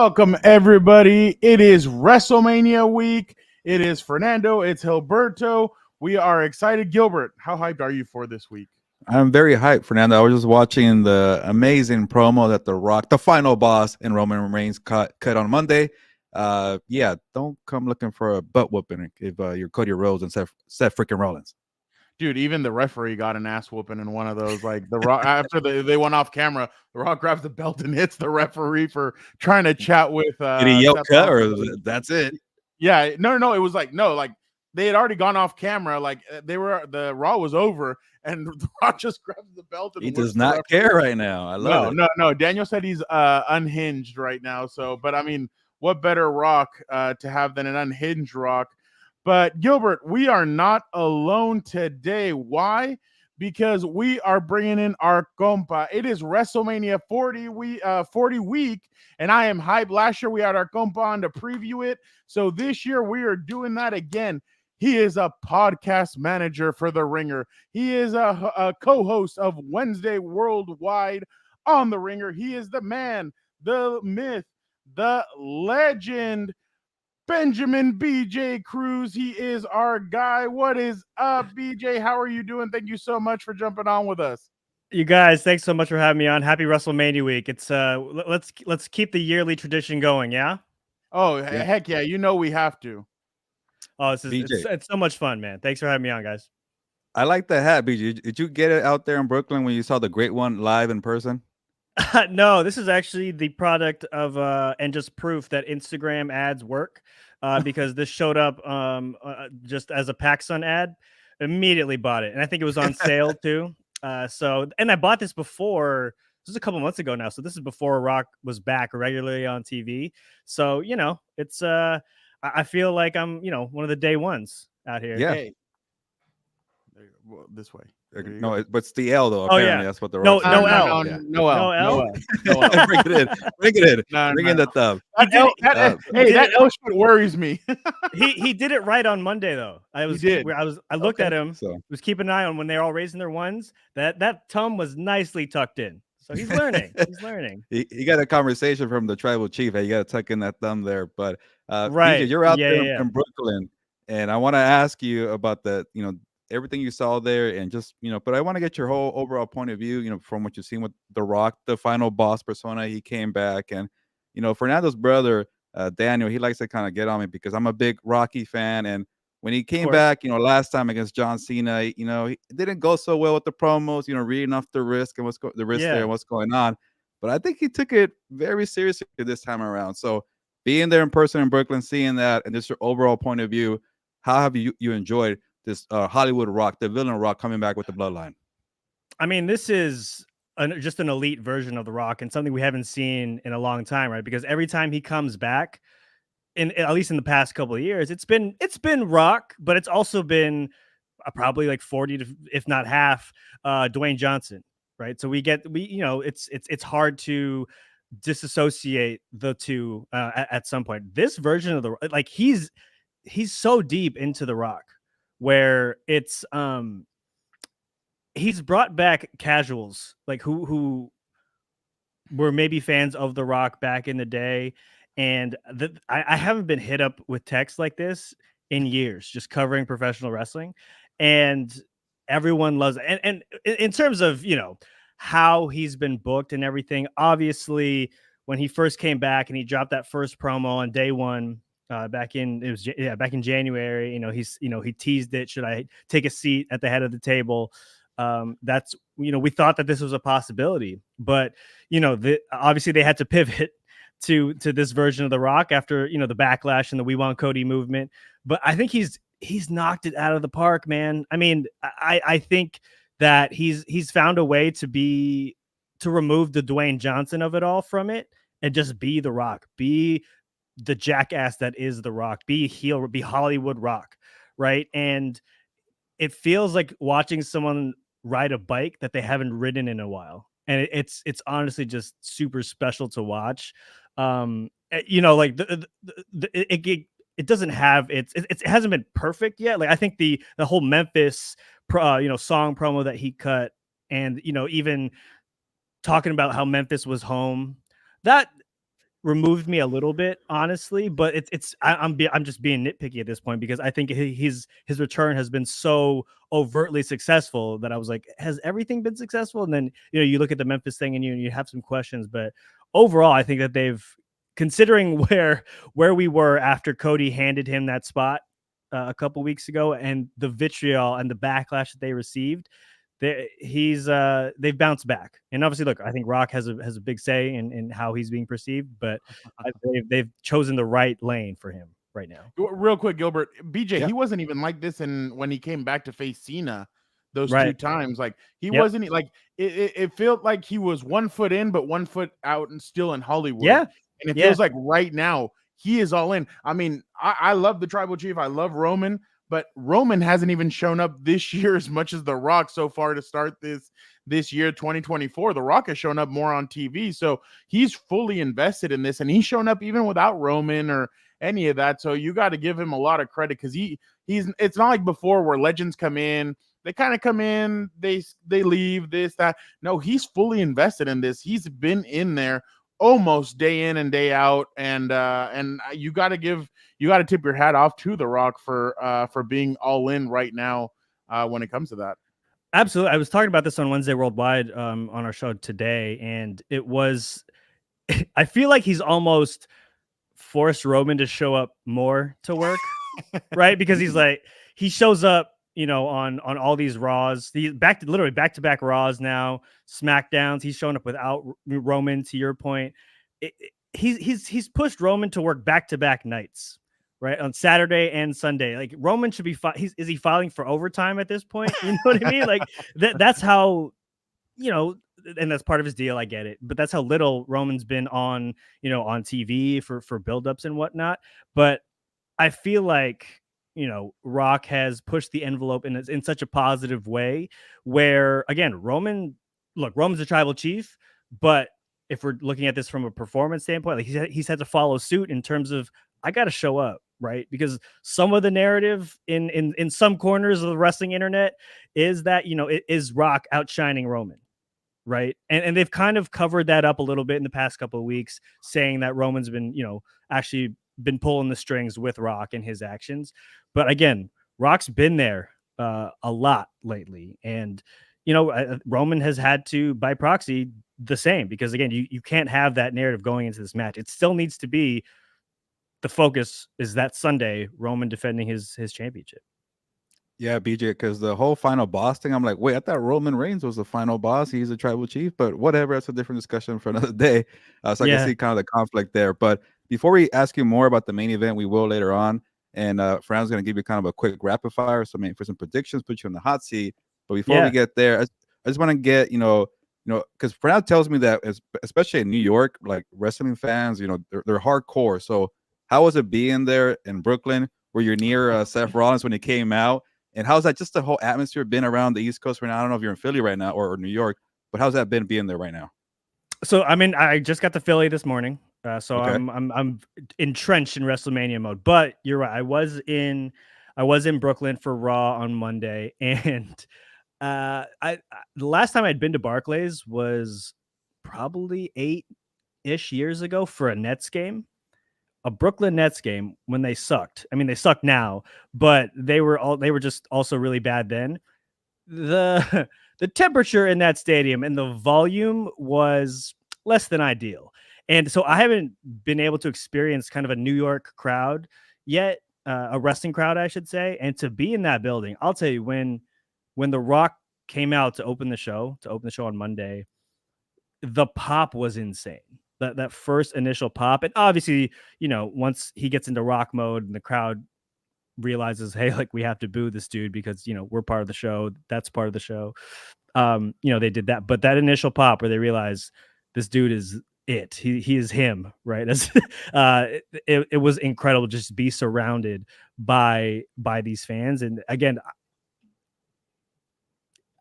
Welcome, everybody. It is WrestleMania week. It is Fernando. It's Gilberto. We are excited. Gilbert, how hyped are you for this week? I'm very hyped, Fernando. I was just watching the amazing promo that The Rock, the final boss, and Roman Reigns cut on Monday. Don't come looking for a butt whooping if you're Cody Rhodes and Seth freaking Rollins. Dude, even the referee got an ass whooping in one of those. Like the Rock, after they went off camera, The Rock grabs the belt and hits the referee for trying to chat with. Did he yell Seth cut Rollins. or that's it? Yeah, no. It was like they had already gone off camera. Like the Raw was over, and The Rock just grabs the belt. And he does not care right now. I love it. No. Daniel said he's unhinged right now. So, but I mean, what better Rock to have than an unhinged Rock? But Gilbert, we are not alone today. Why? Because we are bringing in our compa. It is WrestleMania 40 week, and I am hyped. Last year we had our compa on to preview it. So this year we are doing that again. He is a podcast manager for The Ringer. He is a co-host of Wednesday Worldwide on The Ringer. He is the man, the myth, the legend, Benjamin BJ Cruz. He is our guy. What is up, BJ? How are you doing? Thank you so much for jumping on with us. You guys, thanks so much for having me on. Happy WrestleMania week. It's let's keep the yearly tradition going, yeah? Oh, yeah. Heck yeah, you know we have to. Oh, it's so much fun, man. Thanks for having me on, guys. I like the hat, BJ. Did you get it out there in Brooklyn when you saw the Great One live in person? No, this is actually the product of and just proof that Instagram ads work, because this showed up just as a PacSun ad. Immediately bought it, and I think it was on sale too. And I bought this before. This is a couple months ago now, so this is before Rock was back regularly on TV. So it's I feel like I'm one of the day ones out here. Yeah. Hey. This way. No, but it's the L though. Apparently. Oh yeah, that's what the no L. L. No L. Bring it in. Bring it in. Bring in the thumb. That L shit worries me. he did it right on Monday though. I looked at him. Was keeping an eye on when they're all raising their ones. That thumb was nicely tucked in. So he's learning. He's learning. He got a conversation from the tribal chief. Hey, you got to tuck in that thumb there. But right, BJ, you're out there in Brooklyn, and I want to ask you about everything you saw there, and just but I want to get your whole overall point of view, from what you've seen with The Rock, the final boss persona. He came back, and Fernando's brother Daniel, he likes to kind of get on me because I'm a big Rocky fan, and when he came back, last time against John Cena, he didn't go so well with the promos, reading off the risk and there and what's going on, but I think he took it very seriously this time around. So being there in person in Brooklyn, seeing that, and just your overall point of view, how have you enjoyed this Hollywood Rock, the villain Rock, coming back with the Bloodline? I mean, this is just an elite version of The Rock, and something we haven't seen in a long time, right? Because every time he comes back, at least in the past couple of years, it's been Rock, but it's also been probably like 40 to, if not half, Dwayne Johnson, right? So it's hard to disassociate the two at some point. This version of he's so deep into The Rock, where it's he's brought back casuals like who were maybe fans of The Rock back in the day, and I haven't been hit up with texts like this in years, just covering professional wrestling, and everyone loves it. And in terms of how he's been booked and everything, obviously when he first came back and he dropped that first promo on day one, back in January, he teased it. Should I take a seat at the head of the table? That's we thought that this was a possibility, but obviously they had to pivot to this version of The Rock after the backlash and the We Want Cody movement. But I think he's knocked it out of the park, man. I mean, I think that he's found a way to remove the Dwayne Johnson of it all from it and just be The Rock, be the jackass that is The Rock, be heel, be Hollywood Rock, right? And it feels like watching someone ride a bike that they haven't ridden in a while, and it's honestly just super special to watch. It doesn't have it hasn't been perfect yet. Like I think the whole Memphis song promo that he cut, and even talking about how Memphis was home, that removed me a little bit, honestly. But I'm just being nitpicky at this point because I think his return has been so overtly successful that I was like, has everything been successful? And then you look at the Memphis thing and you have some questions, but overall, I think that they've, considering where we were after Cody handed him that spot a couple weeks ago and the vitriol and the backlash that they received, they've bounced back. And obviously, look, I think Rock has a big say in how he's being perceived, but they've chosen the right lane for him right now. Real quick, Gilbert, BJ, Yeah. he wasn't even like this when he came back to face Cena those Right. 2 times. Like he wasn't like it felt like he was 1 foot in, but 1 foot out and still in Hollywood. Yeah. And it feels like right now he is all in. I mean, I love the Tribal Chief. I love Roman, but Roman hasn't even shown up this year as much as The Rock so far to start this year, 2024. The Rock has shown up more on TV. So he's fully invested in this, and he's shown up even without Roman or any of that. So you got to give him a lot of credit because he's it's not like before where legends come in, they kind of come in, they leave, this, that. No, he's fully invested in this. He's been in there almost day in and day out, and you got to tip your hat off to The Rock for being all in right now when it comes to that. Absolutely. I was talking about this on Wednesday Worldwide on our show today, and it was I feel like he's almost forced Roman to show up more to work, right? Because he shows up, on all these Raws. He's literally back to back Raws now, SmackDowns. He's showing up without Roman. To your point, he's pushed Roman to work back to back nights, right, on Saturday and Sunday. Like Roman should be is he filing for overtime at this point? You know what I mean? Like that's how, and that's part of his deal. I get it, but that's how little Roman's been on TV for buildups and whatnot. But I feel like, Rock has pushed the envelope in such a positive way where, again, Roman's a tribal chief, but if we're looking at this from a performance standpoint, like he's had to follow suit in terms of, I got to show up, right? Because some of the narrative in some corners of the wrestling internet is that, it is Rock outshining Roman. Right. And they've kind of covered that up a little bit in the past couple of weeks, saying that Roman's been, actually been pulling the strings with Rock and his actions. But again, Rock's been there a lot lately. And, Roman has had to, by proxy, the same, because again, you can't have that narrative going into this match. It still needs to be, the focus is that Sunday, Roman defending his championship. Yeah, BJ, because the whole final boss thing, I'm like, wait, I thought Roman Reigns was the final boss. He's a tribal chief, but whatever. That's a different discussion for another day. So I can see kind of the conflict there. But before we ask you more about the main event, we will later on. And Fran's going to give you kind of a quick rapid fire. So for some predictions, put you in the hot seat. But before we get there, I just want to get, because Fran tells me that, especially in New York, like wrestling fans, they're hardcore. So how was it being there in Brooklyn, where you're near Seth Rollins when he came out? And how's that, just the whole atmosphere been around the East Coast right now? I don't know if you're in Philly right now or New York, but how's that been being there right now? So I just got to Philly this morning, so okay. I'm entrenched in WrestleMania mode. But you're right, I was in Brooklyn for Raw on Monday, and the last time I'd been to Barclays was probably 8-ish years ago for a Nets game. A Brooklyn Nets game when they sucked. I mean, they suck now, but they were just also really bad then. The temperature in that stadium and the volume was less than ideal. And so I haven't been able to experience kind of a New York crowd yet, a wrestling crowd, I should say. And to be in that building, I'll tell you, when The Rock came out to open the show on Monday, the pop was insane. That first initial pop. And obviously, once he gets into Rock mode and the crowd realizes, hey, like, we have to boo this dude because, we're part of the show. That's part of the show. They did that. But that initial pop where they realize this dude is it. He is him, right? It was incredible just to be surrounded by these fans. And again,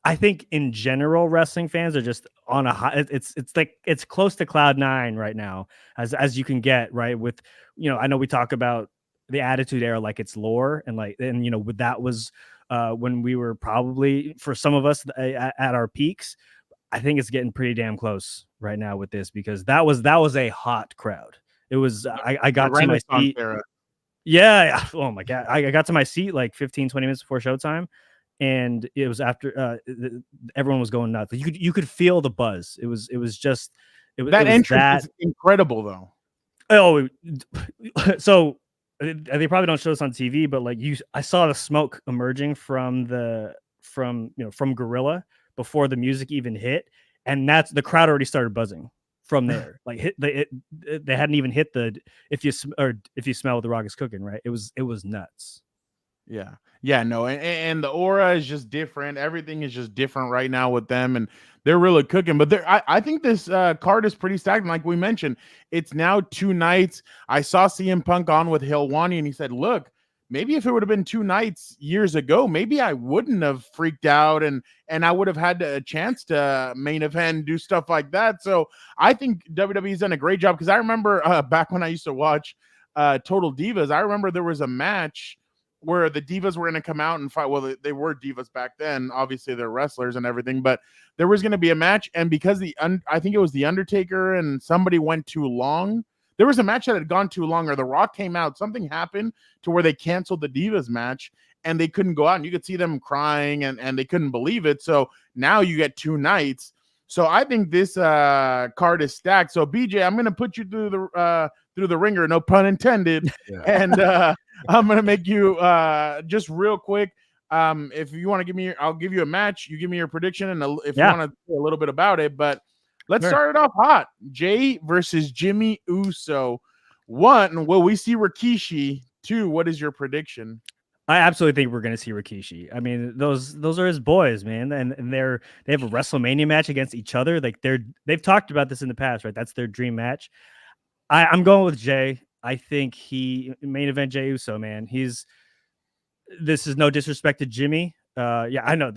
I think in general, wrestling fans are just on a high. It's like it's close to cloud 9 right now, as you can get, right? With, I know we talk about the Attitude Era like it's lore, and that was when we were probably, for some of us, at our peaks. I think it's getting pretty damn close right now with this, because that was a hot crowd. It was I got to my Renaissance seat. era. Yeah. Oh my God. I got to my seat like 15, 20 minutes before showtime. And it was after everyone was going nuts. You could feel the buzz. It was just That entrance is incredible though. Oh, so they probably don't show this on TV, but like I saw the smoke emerging from Gorilla before the music even hit, and that's the crowd already started buzzing from there. Like they hadn't even hit the if you smell what the Rock is cooking, right? It was nuts. Yeah, no, and the aura is just different. Everything is just different right now with them, and they're really cooking. But I think this card is pretty stacked. Like we mentioned, it's now 2 nights. I saw CM Punk on with Helwani, and he said, "Look, maybe if it would have been 2 nights years ago, maybe I wouldn't have freaked out, and I would have had a chance to main event and do stuff like that." So I think WWE's done a great job, because I remember back when I used to watch Total Divas, I remember there was a match where the Divas were going to come out and fight. Well, they were Divas back then. Obviously, they're wrestlers and everything, but there was going to be a match. And because I think it was The Undertaker and somebody went too long, there was a match that had gone too long, or The Rock came out. Something happened to where they canceled the Divas match and they couldn't go out. And you could see them crying and they couldn't believe it. So now you get 2 nights. So I think this card is stacked. So BJ, I'm going to put you through the ringer, no pun intended. Yeah. And I'm going to make you just real quick. If you want to give me, I'll give you a match. You give me your prediction, and if you want to say a little bit about it. But let's start it off hot. Jay versus Jimmy Uso. 1, will we see Rikishi? 2, what is your prediction? I absolutely think we're going to see Rikishi. I mean, those are his boys, man, and they have a WrestleMania match against each other. Like they've talked about this in the past, right? That's their dream match. I'm going with Jay. I think main event Jey Uso, man. This is no disrespect to Jimmy. Yeah, I know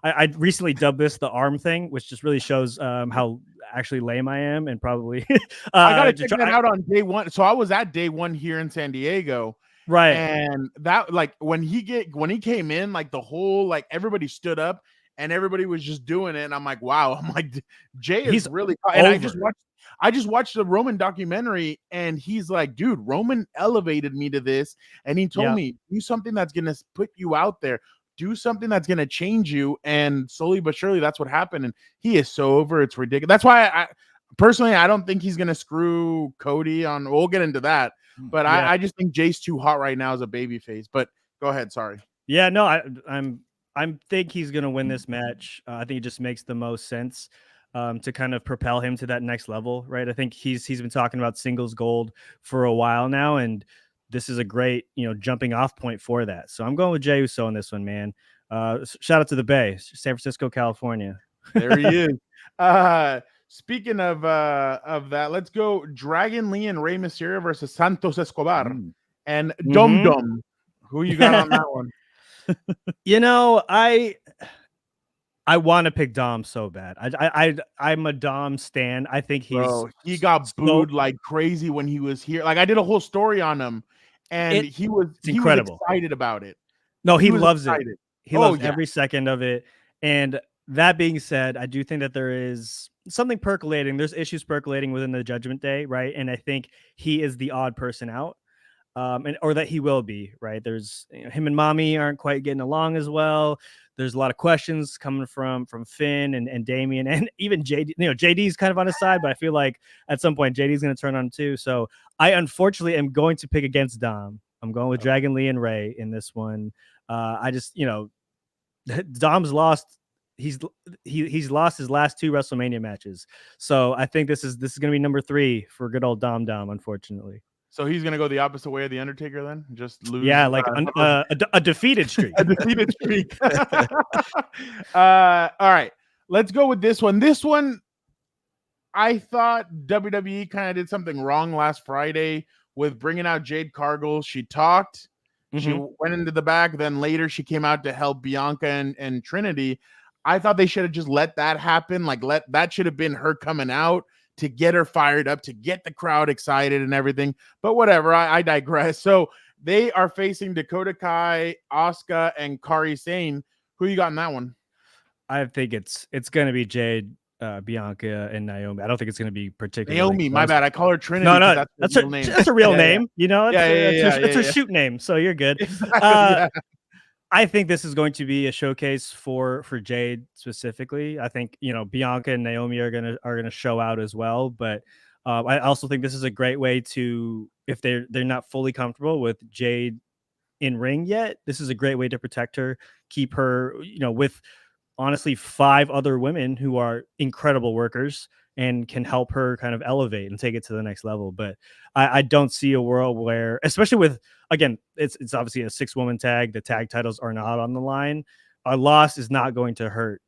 I recently dubbed this the arm thing, which just really shows how actually lame I am, and probably I gotta check that out on day 1. So I was at day 1 here in San Diego. Right. And that, like, when he came in, like the whole, like, everybody stood up and everybody was just doing it. And I'm like, wow. I'm like, Jay is really, and I just watched the Roman documentary, and he's like, dude, Roman elevated me to this. And he told me, do something that's going to put you out there. Do something that's going to change you. And slowly but surely, that's what happened. And he is so over. It's ridiculous. That's why personally, I don't think he's going to screw Cody on. We'll get into that. But I just think Jay's too hot right now as a babyface. But go ahead. Sorry. Yeah, no, I think he's going to win this match. I think it just makes the most sense to kind of propel him to that next level, right? I think he's been talking about singles gold for a while now, and this is a great, jumping off point for that. So I'm going with Jey Uso on this one, man. Shout out to the Bay, San Francisco, California. There he is. Speaking of that, let's go Dragon Lee and Rey Mysterio versus Santos Escobar and Dum Dum. Who you got on that one? I want to pick Dom so bad. I'm a Dom stan. I think he got booed like crazy when he was here. Like, I did a whole story on him, and he was excited about it. No, he loves it. He loves every second of it. And that being said, I do think that there is something percolating. There's issues percolating within the Judgment Day, right? And I think he is the odd person out, or that he will be, right? There's him and Mommy aren't quite getting along as well. There's a lot of questions coming from Finn and Damian, and even JD. JD's kind of on his side, but I feel like at some point JD's going to turn on too. So I unfortunately am going to pick against Dom. I'm going with Dragon Lee and Ray in this one. I just, Dom's lost. He's lost his last 2 WrestleMania matches. So I think this is going to be number 3 for good old Dom, unfortunately. So he's going to go the opposite way of The Undertaker then? Just lose? Yeah, like a defeated streak. A defeated streak. All right. Let's go with this one. This one, I thought WWE kind of did something wrong last Friday with bringing out Jade Cargill. She talked. She went into the back. Then later she came out to help Bianca and Trinity. I thought they should have just let that happen. Like, that should have been her coming out to get her fired up, to get the crowd excited and everything. But whatever, I digress. So they are facing Dakota Kai, Asuka, and Kairi Sane. Who you got in that one? I think it's going to be Jade. Bianca and Naomi. I don't think it's going to be particularly Naomi, my close. bad. I call her Trinity. No, That's her real name. that's a real Yeah, name. You know, it's, it's her yeah. shoot name. So you're good. Exactly. Yeah. I think this is going to be a showcase for Jade specifically. I think Bianca and Naomi are gonna show out as well. But I also think this is a great way to, if they're not fully comfortable with Jade in ring yet, this is a great way to protect her, keep her with honestly 5 other women who are incredible workers and can help her kind of elevate and take it to the next level. But I don't see a world where, especially with, again, it's obviously a 6-woman tag. The tag titles are not on the line. A loss is not going to hurt.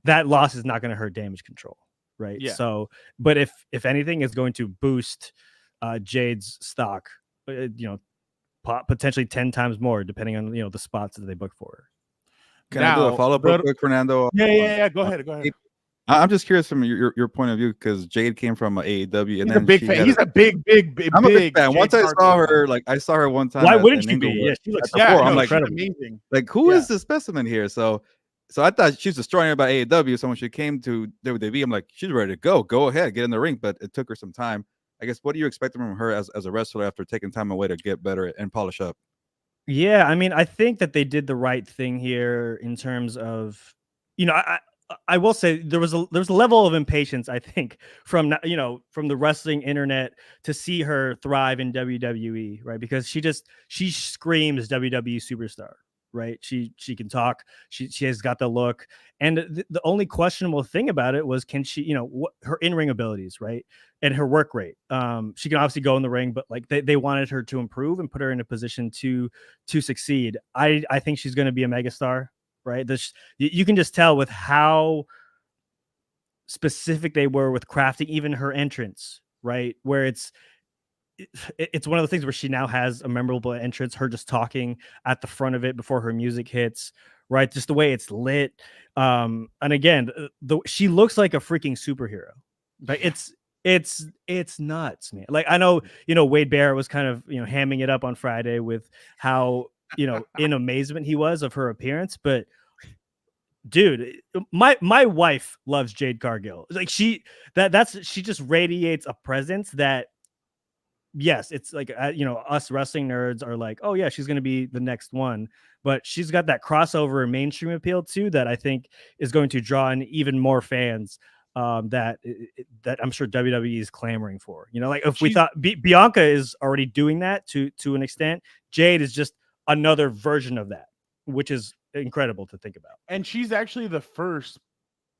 That loss is not going to hurt Damage Control, right? Yeah. So, but if anything, is going to boost Jade's stock, potentially 10 times more, depending on the spots that they book for her. Can I do a follow-up real quick, Fernando? Yeah. Go ahead. I'm just curious from your point of view, because Jade came from AEW, and he's a big fan. He's a big. I'm a big fan. Once I saw her, I saw her one time. Why wouldn't you be? Yeah, she looks. I'm like, amazing. Like, who is this specimen here? So I thought she was destroying her by AEW. So when she came to WWE, I'm like, she's ready to go. Go ahead, get in the ring. But it took her some time. I guess, what do you expect from her as a wrestler after taking time away to get better and polish up? Yeah, I mean, I think that they did the right thing here in terms of, I will say there was a level of impatience, I think, from the wrestling internet to see her thrive in WWE, right? Because she screams WWE superstar, right? She can talk, she has got the look, and the only questionable thing about it was, can she, what her in-ring abilities, right? And her work rate. She can obviously go in the ring, but like they wanted her to improve and put her in a position to succeed. I think she's going to be a megastar, right? You can just tell with how specific they were with crafting even her entrance, right? Where it's one of the things where she now has a memorable entrance, her just talking at the front of it before her music hits, right? Just the way it's lit. And again, she looks like a freaking superhero. Like it's nuts, man. Like, I know, Wade Barrett was kind of, hamming it up on Friday with how, in amazement he was of her appearance, but dude, my wife loves Jade Cargill. Like, she just radiates a presence that, yes, it's like, us wrestling nerds are like, oh yeah, she's going to be the next one, but she's got that crossover and mainstream appeal too, that I think is going to draw in even more fans. That I'm sure WWE is clamoring for. Like, if we thought Bianca is already doing that to an extent, Jade is just another version of that, which is incredible to think about. And she's actually the first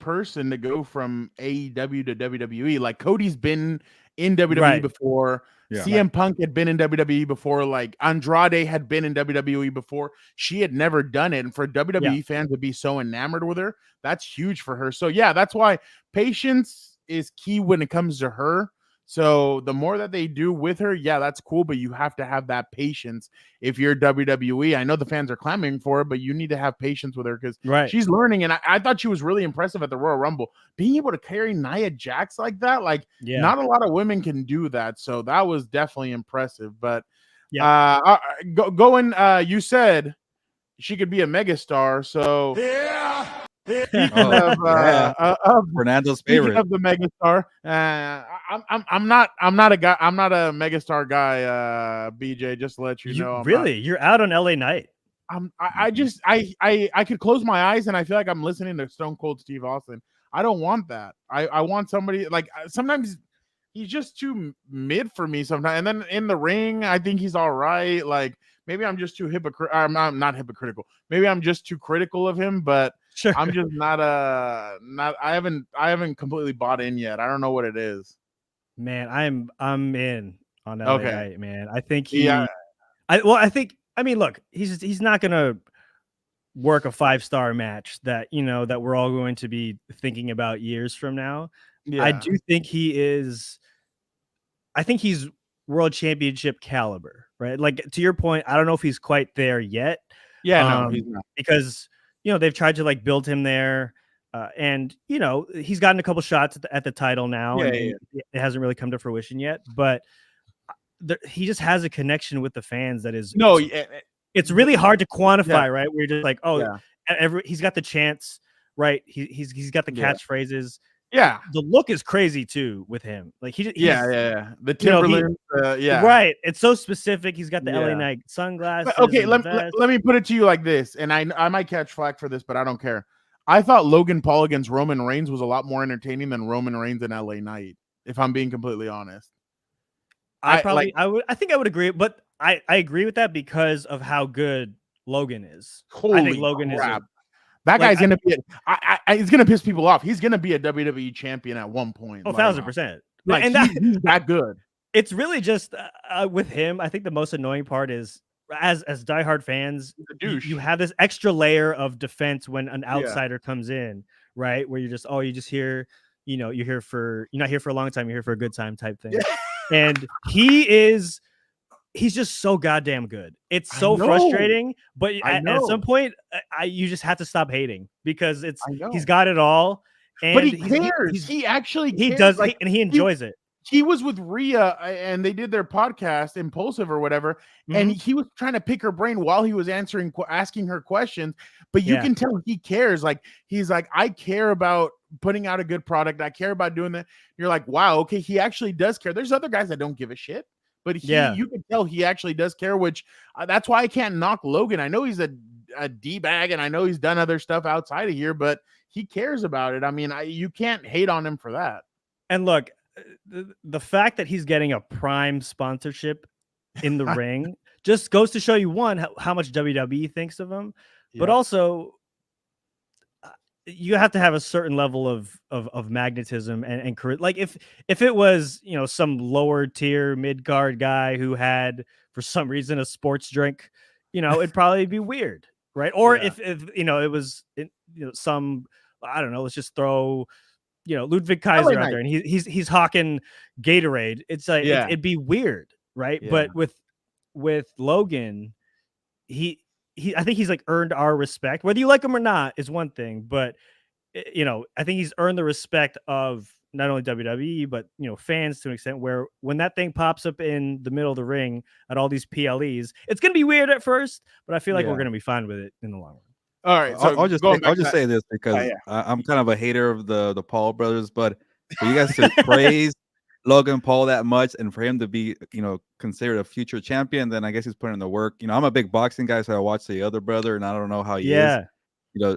person to go from AEW to WWE. Like, Cody's been in WWE before. Yeah. CM Punk had been in WWE before. Like, Andrade had been in WWE before. She had never done it. And for WWE fans to be so enamored with her, that's huge for her. So yeah, that's why patience is key when it comes to her. So the more that they do with her, yeah, that's cool, but you have to have that patience if you're WWE. I know the fans are clamoring for it, but you need to have patience with her because she's learning. And I thought she was really impressive at the Royal Rumble. Being able to carry Nia Jax like that, like, not a lot of women can do that. So that was definitely impressive. But you said she could be a megastar. So speaking of Fernando's favorite, of the megastar, I'm not a megastar guy. BJ, just to let you know, you're out on LA Knight. I could close my eyes and I feel like I'm listening to Stone Cold Steve Austin. I don't want that. I want somebody, like, sometimes he's just too mid for me sometimes, and then in the ring I think he's all right. Like, maybe I'm just too I'm not hypocritical. Maybe I'm just too critical of him, but sure. I'm just I haven't completely bought in yet. I don't know what it is. Man, I'm in on LA Knight, man. I think I mean, look, he's not gonna work a 5-star match that that we're all going to be thinking about years from now. Yeah. I do think he's world championship caliber, right? Like, to your point, I don't know if he's quite there yet. Yeah, no, he's not, because they've tried to like build him there, and he's gotten a couple shots at the title now, and it hasn't really come to fruition yet. But he just has a connection with the fans that is it's really hard to quantify, right? We're just like, he's got the chants, right? He's got the catchphrases, Yeah. the look is crazy too with him. Like he's The you know, Timberland. right. It's so specific. He's got the LA Yeah. Knight sunglasses. But, okay, and the let vest. me put it to you like this, and I might catch flack for this, but I don't care. I thought Logan Paul against Roman Reigns was a lot more entertaining than Roman Reigns and LA Knight, if I'm being completely honest. I think I would agree, but I agree with that because of how good Logan is. I think Holy Logan crap. is That guy's gonna be. He's gonna piss people off. He's gonna be a WWE champion at one point. 1,000%. Like And he's that good. it's really just with him. I think the most annoying part is as diehard fans, He's a douche. you have this extra layer of defense when an outsider comes in, right? Where you're just you just hear, you're not here for a long time, you're here for a good time type thing. And he's just so goddamn good. It's so frustrating, but at some point, you just have to stop hating because he's got it all. And but he cares. He actually cares. He does, like, and he enjoys it. He was with Rhea and they did their podcast, Impulsive or whatever, and he was trying to pick her brain while he was asking her questions. But you can tell he cares. Like he's like, I care about putting out a good product. I care about doing that. You're like, wow, okay, he actually does care. There's other guys that don't give a shit. But you can tell he actually does care, which that's why I can't knock Logan. I know he's a D-bag, and I know he's done other stuff outside of here, but he cares about it. I mean, you can't hate on him for that. And look, the fact that he's getting a prime sponsorship in the ring just goes to show you, one, how much WWE thinks of him, but also you have to have a certain level of magnetism and career. Like if it was, some lower tier mid card guy who had for some reason a sports drink, it'd probably be weird, right? Or if it was some, I don't know, let's just throw Ludwig Kaiser out there and he's hawking Gatorade. It's like it'd be weird, right? But with Logan, I think he's like earned our respect. Whether you like him or not is one thing, but I think he's earned the respect of not only WWE but fans to an extent. Where when that thing pops up in the middle of the ring at all these PLEs, it's gonna be weird at first, but I feel like we're gonna be fine with it in the long run. All right, so I'll just say this because I'm kind of a hater of the Paul brothers, but for you guys to praise Logan Paul that much and for him to be considered a future champion, then I guess he's putting in the work. I'm a big boxing guy, so I watch the other brother, and I don't know how he is.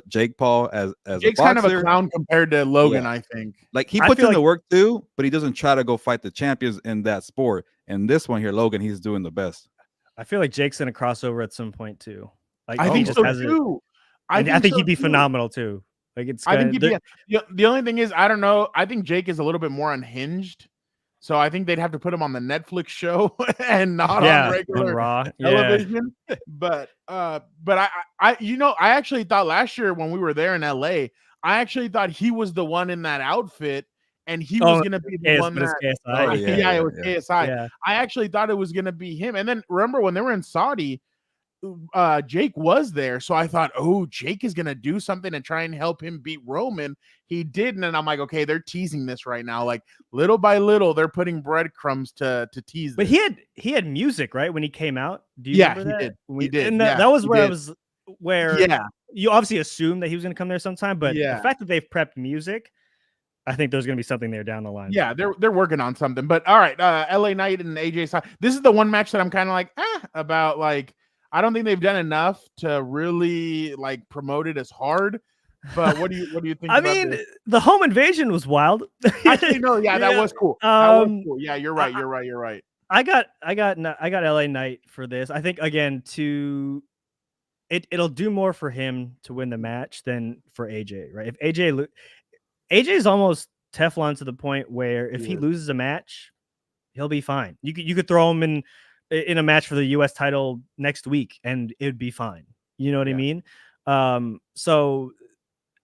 Jake Paul as Jake's a boxer, kind of a clown compared to Logan, I think. Like he puts in the work too, but he doesn't try to go fight the champions in that sport. And this one here, Logan, he's doing the best. I feel like Jake's in a crossover at some point too. Like I think so too. I think he'd be phenomenal too. Like I think the only thing is, I don't know. I think Jake is a little bit more unhinged, so I think they'd have to put him on the Netflix show and not on regular Raw television. But I actually thought last year when we were there in LA, I actually thought he was the one in that outfit, and he was going to be the one that KSI. It was KSI. Yeah. I actually thought it was going to be him, and then remember when they were in Saudi. Jake was there, so I thought, oh, Jake is gonna do something and try and help him beat Roman. He didn't, and I'm like, okay, they're teasing this right now. Like little by little, they're putting breadcrumbs to tease. But this. he had music, right, when he came out. Do you remember that? He did. And that was where you obviously assumed that he was gonna come there sometime, but the fact that they've prepped music, I think there's gonna be something there down the line. Yeah, they're working on something. But all right, LA Knight and AJ Styles. This is the one match that I'm kind of like about. Like I don't think they've done enough to really like promote it as hard. But what do you think? I mean, this? The home invasion was wild. Actually, no, that was cool. That was cool. Yeah, you're right. You're right. I got LA Knight for this. I think again it'll do more for him to win the match than for AJ, right? If AJ is almost Teflon to the point where if he loses a match, he'll be fine. You could throw him in a match for the US title next week and it'd be fine. You know what I mean? So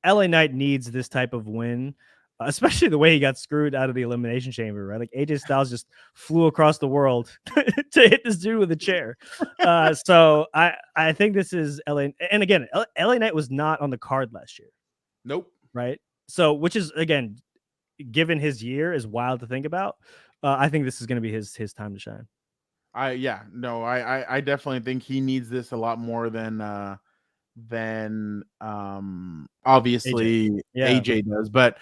LA Knight needs this type of win, especially the way he got screwed out of the Elimination Chamber, right? Like AJ Styles just flew across the world to hit this dude with a chair. So I think this is LA. And again, LA Knight was not on the card last year. Nope. Right? So, which is, again, given his year, is wild to think about. I think this is going to be his time to shine. I definitely think he needs this a lot more than Obviously, Yeah. AJ does, but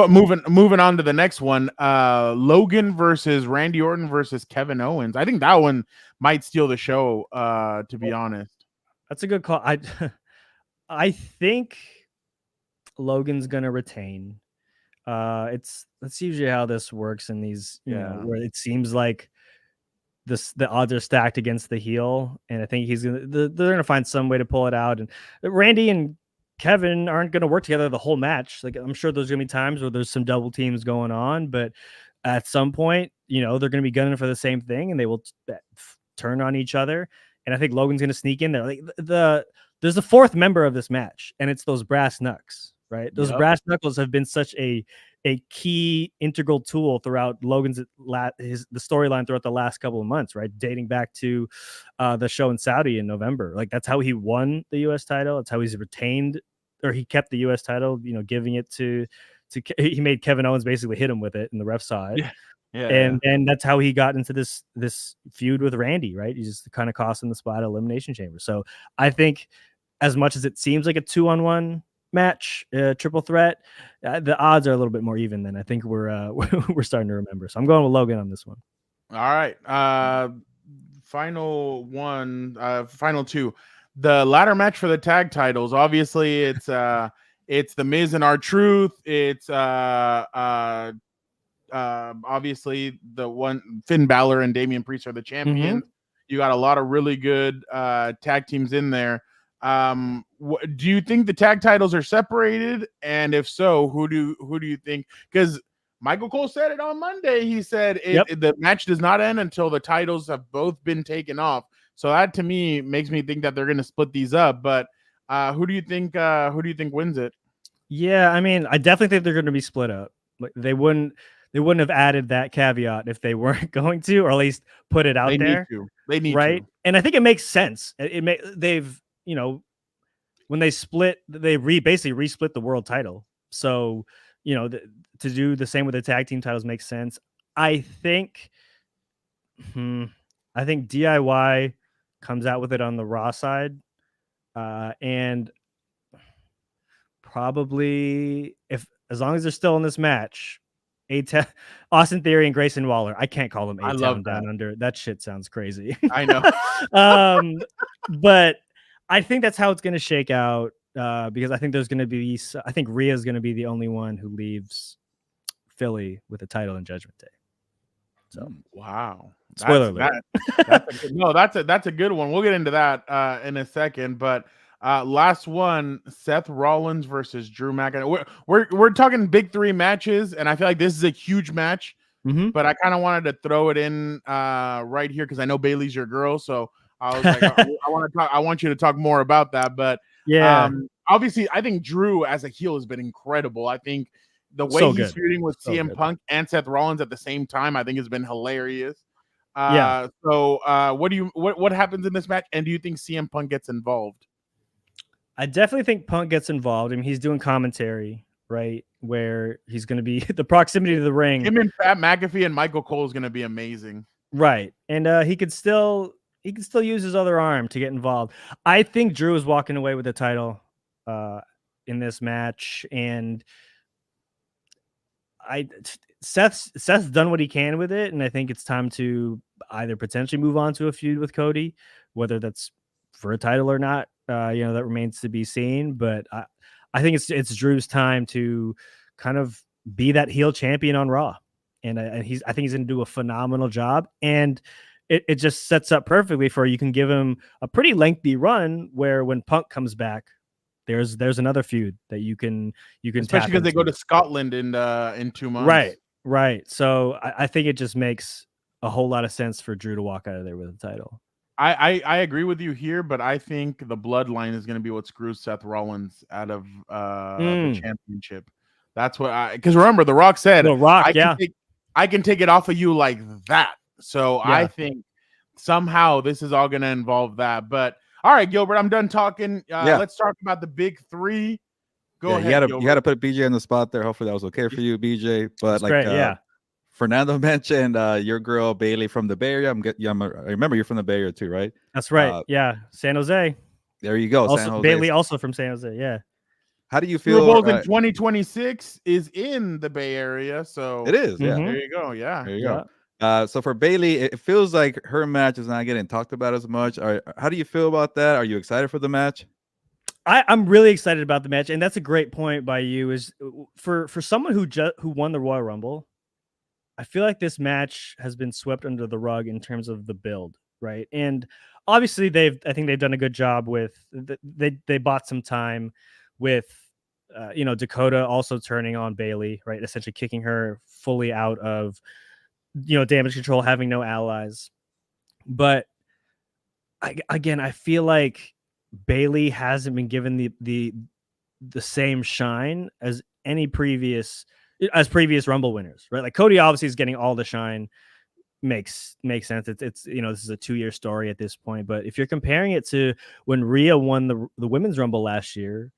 moving on to the next one. Logan versus Randy Orton versus Kevin Owens. I think that one might steal the show. To be honest, That's a good call. I think Logan's gonna retain. That's usually how this works in these, where it seems like the odds are stacked against the heel, and I think they're gonna find some way to pull it out. And Randy and Kevin aren't gonna work together the whole match. Like, I'm sure there's gonna be times where there's some double teams going on, but at some point, they're gonna be gunning for the same thing, and they will turn on each other. And I think Logan's gonna sneak in there. Like, there's a fourth member of this match, and it's those brass knucks, right? Those brass knuckles have been such a key integral tool throughout Logan's the storyline throughout the last couple of months, right? Dating back to the show in Saudi in November. Like, that's how he won the US title. That's how he's retained, or he kept the US title, giving it to he made Kevin Owens basically hit him with it in the ref side. And that's how he got into this feud with Randy, right? He just kind of cost him the spot at Elimination Chamber. So I think, as much as it seems like a 2-on-1 match, triple threat, the odds are a little bit more even than I think we're starting to remember. So I'm going with Logan on this one. All right. Final two. The ladder match for the tag titles. Obviously, it's the Miz and R-Truth. It's obviously the one, Finn Balor and Damian Priest are the champions. You got a lot of really good tag teams in there. Do you think the tag titles are separated? And if so, who do you think? Because Michael Cole said it on Monday. He said the match does not end until the titles have both been taken off. So that, to me, makes me think that they're going to split these up. But who do you think wins it? Yeah, I mean, I definitely think they're going to be split up. Like, they wouldn't have added that caveat if they weren't going to, or at least put it out there. They need right? to. And I think it makes sense. They've when they split, they basically resplit the world title. So, to do the same with the tag team titles makes sense. I think DIY comes out with it on the Raw side, and probably, as long as they're still in this match, Austin Theory and Grayson Waller. I can't call them A-Town Down Under. That shit sounds crazy. I know. But I think that's how it's going to shake out, because I think there's going to be, I think Rhea's going to be the only one who leaves Philly with a title in Judgment Day. So wow. Spoiler alert. That's a good one. We'll get into that in a second, but last one, Seth Rollins versus Drew McIntyre. We're talking big three matches, and I feel like this is a huge match. But I kind of wanted to throw it in right here because I know Bailey's your girl, so I was like, I want you to talk more about that. But obviously, I think Drew as a heel has been incredible. I think the way he's feuding with CM Punk and Seth Rollins at the same time, I think has been hilarious. So what happens in this match, and do you think CM Punk gets involved? I definitely think Punk gets involved. I mean, he's doing commentary, right, where he's going to be the proximity to the ring. Him and Pat McAfee and Michael Cole is going to be amazing, right? And he can still use his other arm to get involved. I think Drew is walking away with the title in this match, and Seth's done what he can with it, and I think it's time to either potentially move on to a feud with Cody, whether that's for a title or not. That remains to be seen. But I think it's Drew's time to kind of be that heel champion on Raw, and I think he's going to do a phenomenal job, and it just sets up perfectly for, you can give him a pretty lengthy run where when Punk comes back, there's another feud that you can especially because they go to Scotland in 2 months. Right. So I think it just makes a whole lot of sense for Drew to walk out of there with a title. I agree with you here, but I think the Bloodline is going to be what screws Seth Rollins out of the championship. That's what because remember, The Rock said, I can take it off of you like that. So I think somehow this is all going to involve that. But all right, Gilbert, I'm done talking. Let's talk about the big three. Go ahead. You had to put BJ on the spot there. Hopefully that was okay for you, BJ. But great, Fernando mentioned your girl Bailey from the Bay Area. I remember you're from the Bay Area too, right? That's right. San Jose. There you go. Also, San Jose. Bailey also from San Jose. Yeah. How do you Super feel? Bowls in 2026 is in the Bay Area, so It is, yeah. there you go. Yeah, There you go. So for Bailey, it feels like her match is not getting talked about as much. How do you feel about that? Are you excited for the match? I'm really excited about the match, and that's a great point by you. Is for someone who won the Royal Rumble, I feel like this match has been swept under the rug in terms of the build, right? And obviously, I think they've done a good job with they bought some time with Dakota also turning on Bailey, right? Essentially kicking her fully out of damage control, having no allies. But I feel like Bailey hasn't been given the same shine as previous Rumble winners, right? Like Cody obviously is getting all the shine. Makes sense. It's this is a 2-year story at this point. But if you're comparing it to when Rhea won the women's Rumble last year,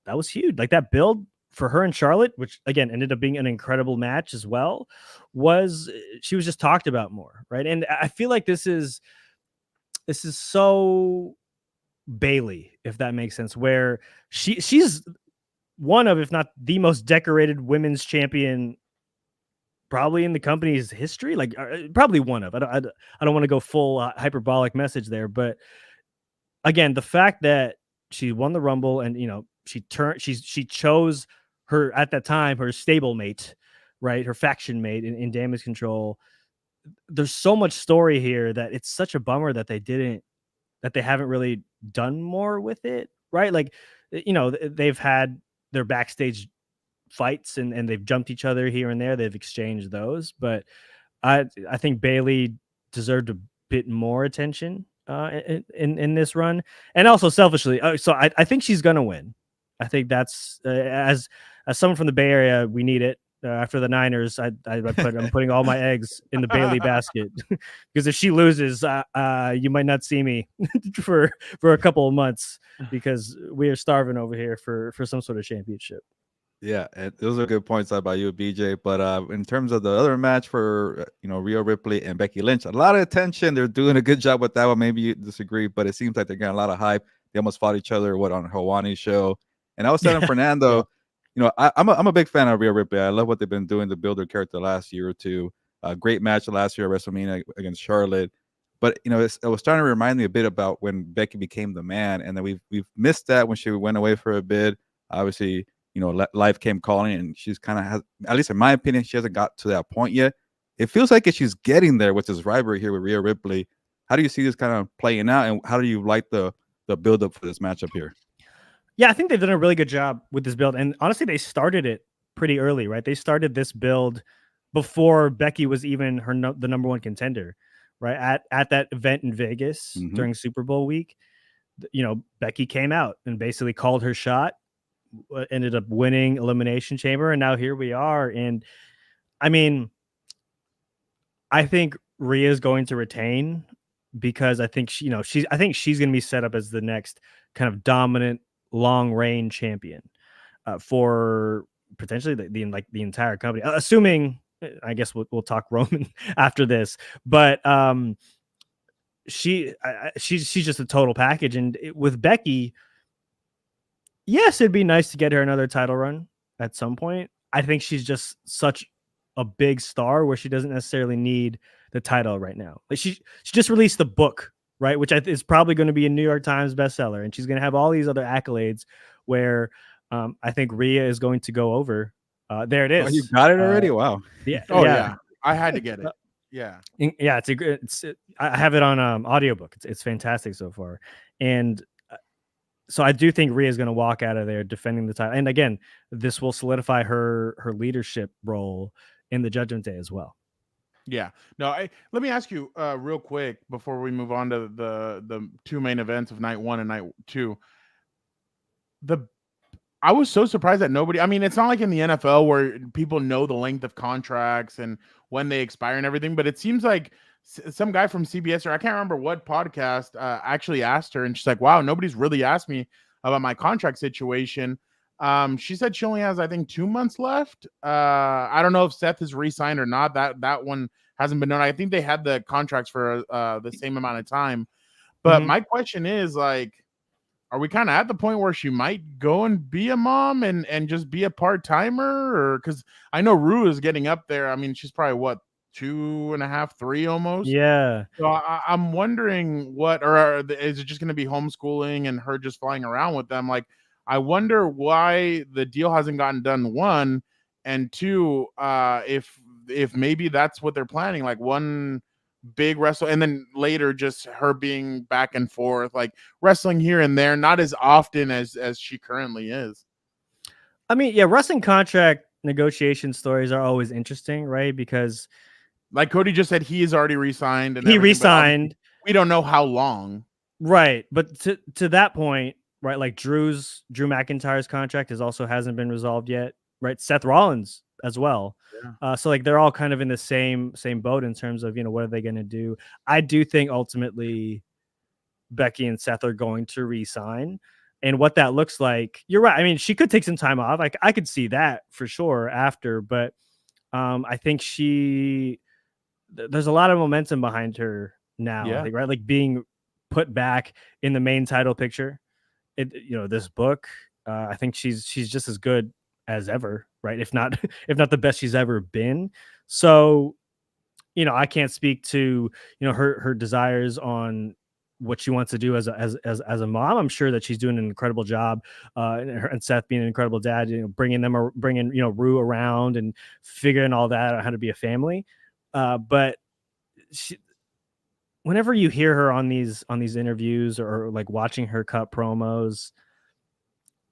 that was huge. Like that build for her and Charlotte, which again ended up being an incredible match as well, she was just talked about more, right? And I feel like this is so Bailey, if that makes sense, where she's one of, if not the most decorated women's champion probably in the company's history, like probably one of. I don't want to go full hyperbolic message there, but again, the fact that she won the Rumble and she chose her at that time her stablemate, right, her faction mate in Damage Control. There's so much story here that it's such a bummer that they haven't really done more with it, right? Like, they've had their backstage fights and they've jumped each other here and there. They've exchanged those, but I think Bailey deserved a bit more attention in this run, and also selfishly. So I think she's gonna win. I think that's as someone from the Bay Area, we need it. After the Niners, I'm putting all my eggs in the Bailey basket because if she loses, you might not see me for a couple of months because we are starving over here for some sort of championship. Yeah, and those are good points out by you, BJ. But in terms of the other match for Rhea Ripley and Becky Lynch, a lot of attention. They're doing a good job with that one. Maybe you disagree, but it seems like they're getting a lot of hype. They almost fought each other on Hawani's show. And I was telling Fernando, I'm a big fan of Rhea Ripley. I love what they've been doing to build her character last year or two. A great match last year at WrestleMania against Charlotte. But it was starting to remind me a bit about when Becky became the man, and then we've missed that when she went away for a bit. Obviously, life came calling, and she's kind of has, at least in my opinion, she hasn't got to that point yet. It feels like she's getting there with this rivalry here with Rhea Ripley. How do you see this kind of playing out, and how do you like the build up for this matchup here? Yeah, I think they've done a really good job with this build, and honestly, they started it pretty early, right? They started this build before Becky was even the number one contender, right? At that event in Vegas during Super Bowl week, Becky came out and basically called her shot. Ended up winning Elimination Chamber, and now here we are. And I mean, I think Rhea is going to retain because I think she's going to be set up as the next kind of dominant long reign champion for potentially the entire company. Assuming, I guess we'll talk Roman after this, but she's just a total package. And with Becky, yes, it'd be nice to get her another title run at some point. I think she's just such a big star where she doesn't necessarily need the title right now. Like she just released the book, right? Which is probably going to be a New York Times bestseller, and she's going to have all these other accolades where I think Rhea is going to go over. There it is. Oh, you got it already? Wow. Yeah. Oh yeah. I had to get it. Yeah. Yeah. I have it on audiobook. It's fantastic so far. And so I do think Rhea is going to walk out of there defending the title. And again, this will solidify her leadership role in the Judgment Day as well. Yeah. No, let me ask you real quick before we move on to the two main events of night 1 and night 2. I was so surprised that nobody, I mean, it's not like in the NFL where people know the length of contracts and when they expire and everything, but it seems like some guy from CBS, or I can't remember what podcast, actually asked her, and she's like, wow, nobody's really asked me about my contract situation. She said she only has, I think, 2 months left. I don't know if Seth is re-signed or not. That one hasn't been known. I think they had the contracts for the same amount of time. But my question is, like, are we kind of at the point where she might go and be a mom and just be a part-timer? Or because I know Rue is getting up there. I mean, she's probably what, 2.5, 3 almost. Yeah. So I'm wondering is it just going to be homeschooling and her just flying around with them? Like, I wonder why the deal hasn't gotten done. One, and two, if maybe that's what they're planning. Like one big wrestle, and then later just her being back and forth, like wrestling here and there, not as often as she currently is. I mean, yeah, wrestling contract negotiation stories are always interesting, right? Because like Cody just said, he is already re-signed and he everything, re-signed. We don't know how long. Right. But to that point, right, like Drew McIntyre's contract hasn't been resolved yet, right? Seth Rollins as well. Yeah. So like they're all kind of in the same boat in terms of, what are they going to do? I do think ultimately Becky and Seth are going to re-sign. And what that looks like, you're right. I mean, she could take some time off. Like I could see that for sure after, but I think there's a lot of momentum behind her now. Yeah. I think, right? Like being put back in the main title picture. This book, I think she's just as good as ever, right? If not the best she's ever been. So, I can't speak to, her desires on what she wants to do as a mom. I'm sure that she's doing an incredible job, and Seth being an incredible dad, bringing Rue around and figuring all that out, how to be a family. But whenever you hear her on these interviews or like watching her cut promos,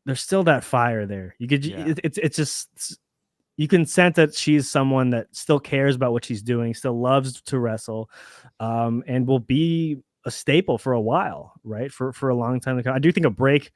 there's still that fire there. It's just, you can sense that she's someone that still cares about what she's doing, still loves to wrestle, and will be a staple for a while, right? For a long time to come. I do think a break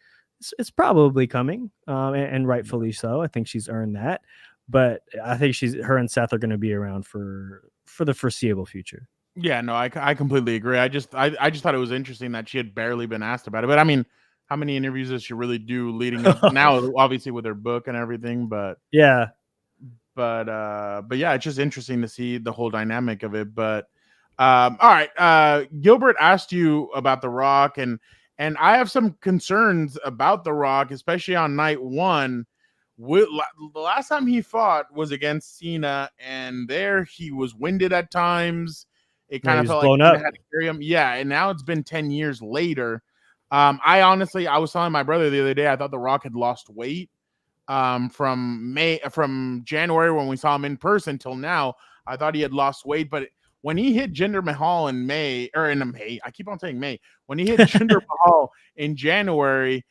is probably coming, and rightfully so. I think she's earned that, but I think her and Seth are going to be around for the foreseeable future. Yeah, no, I completely agree. I just thought it was interesting that she had barely been asked about it. But I mean, how many interviews does she really do leading up now? Obviously with her book and everything, but yeah. But yeah, it's just interesting to see the whole dynamic of it. But all right, Gilbert asked you about The Rock, and I have some concerns about The Rock, especially on night one. The last time he fought was against Cena, and there he was winded at times. It kind of felt like Cena had to carry him. Yeah, and now it's been 10 years later. I was telling my brother the other day, I thought The Rock had lost weight. From January when we saw him in person till now. I thought he had lost weight, but when he hit Jinder Mahal in May, I keep on saying May, when he hit Jinder Mahal in January,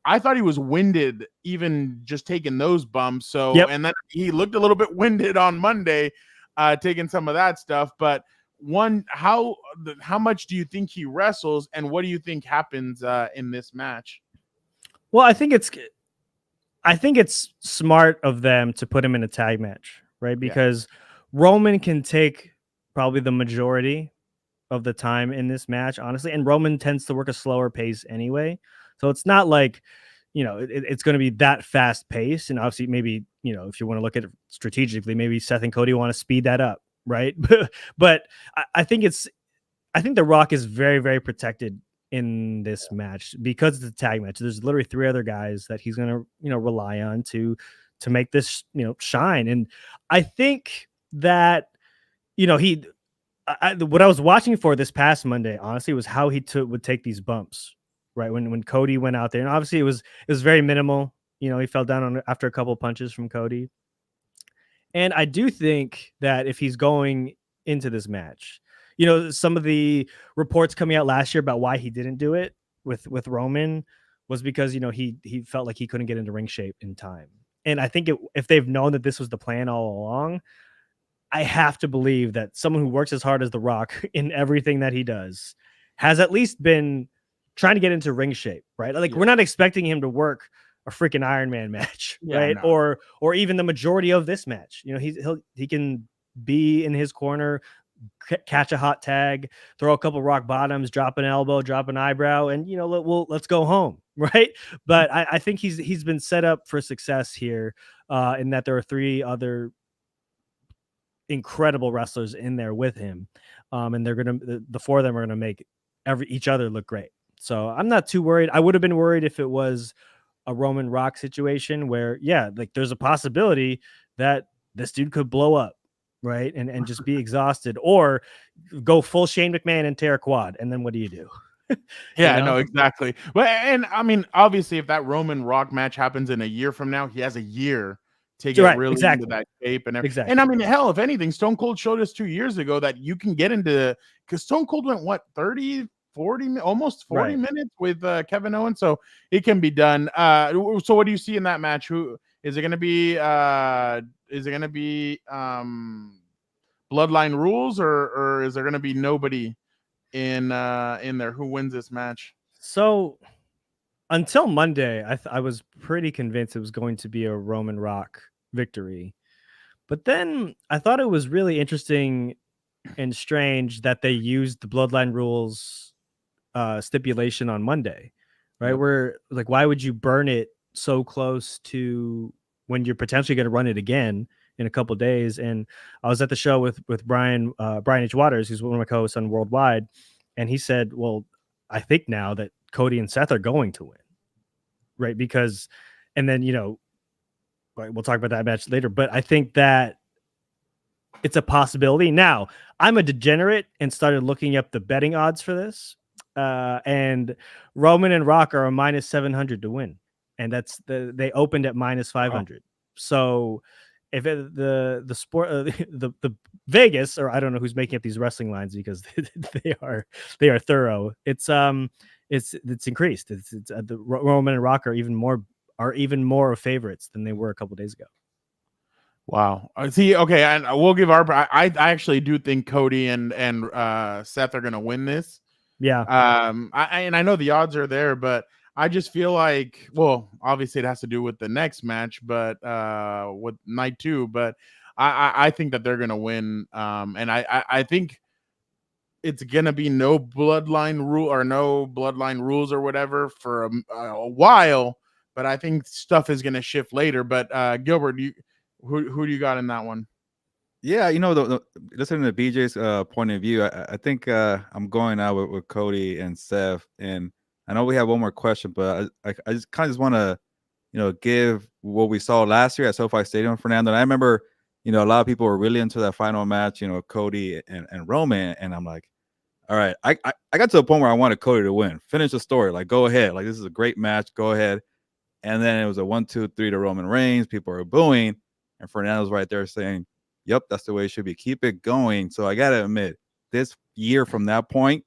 I thought he was winded even just taking those bumps. So, yep. And then he looked a little bit winded on Monday, taking some of that stuff. But how much do you think he wrestles, and what do you think happens in this match? Well, I think it's smart of them to put him in a tag match, right? Because Roman can take probably the majority of the time in this match, honestly. And Roman tends to work a slower pace anyway. So it's not like, it's going to be that fast paced. And obviously maybe, if you want to look at it strategically, maybe Seth and Cody want to speed that up, right? But I think The Rock is very, very protected in this match because it's a tag match. There's literally 3 other guys that he's going to, rely on to make this, shine. And I think that, what I was watching for this past Monday, honestly, was how he would take these bumps, right? When Cody went out there, and obviously it was very minimal. He fell down after a couple of punches from Cody. And I do think that if he's going into this match, some of the reports coming out last year about why he didn't do it with Roman was because, he felt like he couldn't get into ring shape in time. And I think if they've known that this was the plan all along, I have to believe that someone who works as hard as The Rock in everything that he does has at least been trying to get into ring shape, right? Like we're not expecting him to work a freaking Iron Man match, right? No. Or even the majority of this match. He can be in his corner, catch a hot tag, throw a couple rock bottoms, drop an elbow, drop an eyebrow, and let's go home, right? But I think he's been set up for success here, in that there are 3 other incredible wrestlers in there with him, and they're gonna the 4 of them are gonna make each other look great. So I'm not too worried. I would have been worried if it was a Roman Rock situation where, yeah, like there's a possibility that this dude could blow up, right? And just be exhausted, or go full Shane McMahon and tear a quad. And then what do you do? Yeah, no, exactly. Well, and I mean, obviously, if that Roman Rock match happens in a year from now, he has a year to get Right, really exactly. into that shape and everything. Exactly. And I mean, hell, if anything, Stone Cold showed us 2 years ago that you can get into, because Stone Cold went what, 30, 40, almost 40 Right. minutes with Kevin Owens, so it can be done. So what do you see in that match? Who is it going to be? Is it going to be Bloodline rules, or is there going to be nobody in there? Who wins this match? So until Monday, I was pretty convinced it was going to be a Roman Rock victory. But then I thought it was really interesting and strange that they used the Bloodline rules stipulation on Monday, right? Yep. Where, like, why would you burn it so close to when you're potentially going to run it again in a couple of days? And I was at the show with Brian H. Waters, who's one of my co-hosts on Worldwide, and he said, well, I think now that Cody and Seth are going to win, right? Because, and then, we'll talk about that match later, but I think that it's a possibility. Now, I'm a degenerate and started looking up the betting odds for this. And Roman and Rock are a minus 700 to win. And they opened at minus 500. Wow. So if the Vegas, or I don't know who's making up these wrestling lines, because they are thorough. It's increased. It's the Roman and Rock are even more favorites than they were a couple days ago. Wow. See, okay, and we'll give our. I actually do think Cody and Seth are gonna win this. Yeah. I know the odds are there, but I just feel like, well, obviously it has to do with the next match, but with night 2. But I think that they're gonna win. And I think it's gonna be no bloodline rules or whatever for a while. But I think stuff is gonna shift later. But Gilbert, who do you got in that one? Yeah, listening to BJ's point of view, I think I'm going out with Cody and Seth, and I know we have one more question, but I just kind of want to, give what we saw last year at SoFi Stadium, Fernando. And I remember, a lot of people were really into that final match, Cody and Roman, and I'm like, all right, I got to a point where I wanted Cody to win, finish the story, like go ahead, like this is a great match, go ahead. And then it was a 1, 2, 3 to Roman Reigns. People are booing, and Fernando's right there saying, yep, that's the way it should be. Keep it going. So I got to admit, this year from that point